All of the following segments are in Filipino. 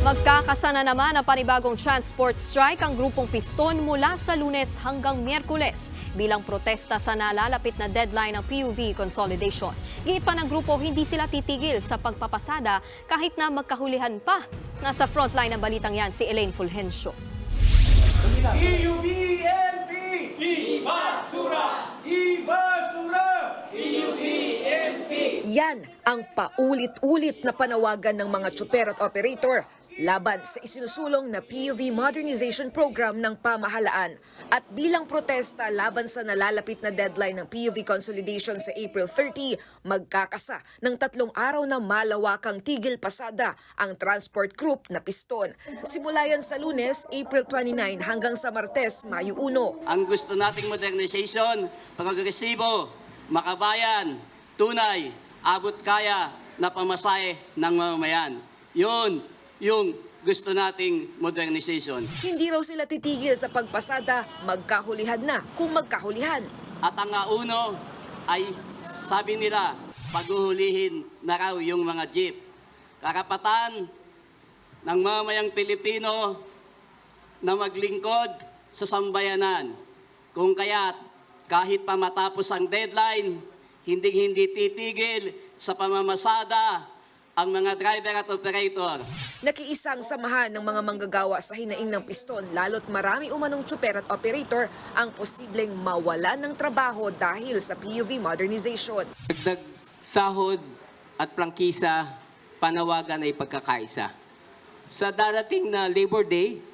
Magkakasana naman ang panibagong transport strike ang grupong Piston mula sa Lunes hanggang Miyerkules bilang protesta sa nalalapit na deadline ng PUV consolidation. Giit pa ng grupo, hindi sila titigil sa pagpapasada kahit na magkahulihan pa. Nasa frontline ng balitang yan si Elaine Fulgencio. PUV-MP! Ibasura! Ibasura! PUV-MP! Yan ang paulit-ulit na panawagan ng mga tsuper at operator laban sa isinusulong na PUV modernization program ng pamahalaan at bilang protesta laban sa nalalapit na deadline ng PUV consolidation sa April 30, magkakasa ng 3 araw na malawakang tigil pasada ang transport group na Piston. Simula yan sa Lunes, April 29 hanggang sa Martes, Mayo 1. Ang gusto nating modernization, pag-agresibo, makabayan, tunay, abot kaya na pamasahe ng mamamayan. Yun yung gusto nating modernization. Hindi raw sila titigil sa pagpasada, magkahulihan na kung magkahulihan. At ang uno ay sabi nila, paghuhulihin na raw yung mga jeep. Karapatan ng mamamayang Pilipino na maglingkod sa sambayanan. Kung kaya't kahit pa matapos ang deadline, hindi titigil sa pamamasada ang mga driver at operator. Nakiisang samahan ng mga manggagawa sa hinaing ng Piston lalo't marami umanong tsuper at operator ang posibleng mawalan ng trabaho dahil sa PUV modernization. Dagdag sahod at prangkisa, panawagan ay pagkakaisa. Sa darating na Labor Day,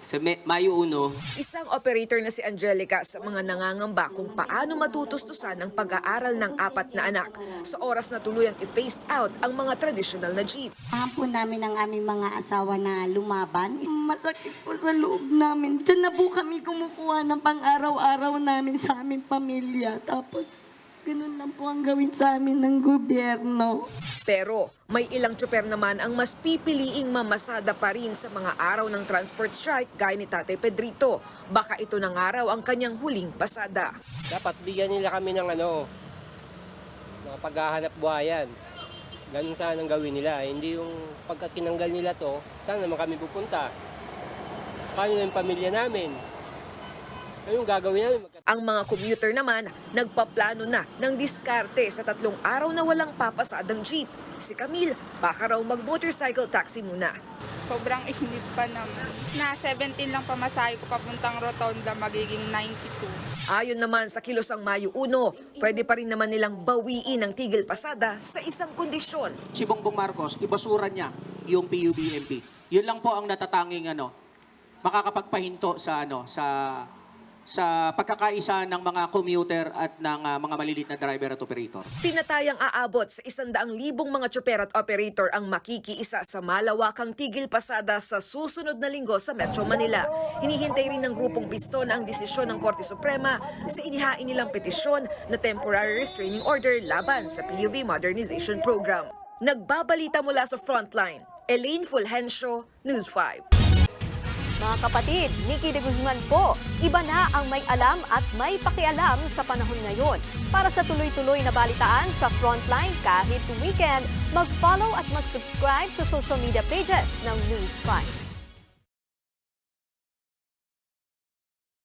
sa Mayo 1, Isang operator na si Angelica sa mga nangangamba kung paano matutustusan ang pag-aaral ng 4 na anak sa oras na tuluyang i-phased out ang mga traditional na jeep. Mahal po namin ang aming mga asawa na lumaban. Masakit po sa loob namin. Diyan na po kami kumukuha ng pang-araw-araw namin sa aming pamilya. Tapos, ganun lang po ang gawin sa amin ng gobyerno. Pero may ilang tsuper naman ang mas pipiliing mamasada pa rin sa mga araw ng transport strike gaya ni Tatay Pedrito. Baka ito ng araw ang kanyang huling pasada. Dapat bigyan nila kami ng mga paghahanap buhayan. Ganun sana ang gawin nila. Hindi yung pagka tinanggal nila to, saan naman kami pupunta? Paano yung pamilya namin? Ano yung gagawin namin? Ang mga commuter naman nagpaplano na ng diskarte sa 3 araw na walang papasadang jeep. Si Camille, baka raw mag-motorcycle taxi muna. Sobrang init pa naman. Na 17 lang pamasahe ko papuntang Rotonda, magiging 92. Ayon naman sa kilosang Mayo 1, pwede pa rin naman nilang bawiin ang tigil pasada sa isang kondisyon. Si Bongbong Marcos, ibasura niya yung PUV-MP. Yun lang po ang natatanging makakapagpahinto sa pagkakaisa ng mga commuter at ng mga maliliit na driver at operator. Tinatayang aabot sa 100,000 mga tsuper at operator ang makikiisa sa malawakang tigil pasada sa susunod na linggo sa Metro Manila. Hinihintay rin ng grupong Piston ang desisyon ng Korte Suprema sa inihain nilang petisyon na temporary restraining order laban sa PUV modernization program. Nagbabalita mula sa Frontline, Elaine Fulgencio, News 5. Mga kapatid, Nikki de Guzman po. Iba na ang may alam at may pakialam sa panahon ngayon. Para sa tuloy-tuloy na balitaan sa Frontline kahit weekend, mag-follow at mag-subscribe sa social media pages ng News 5.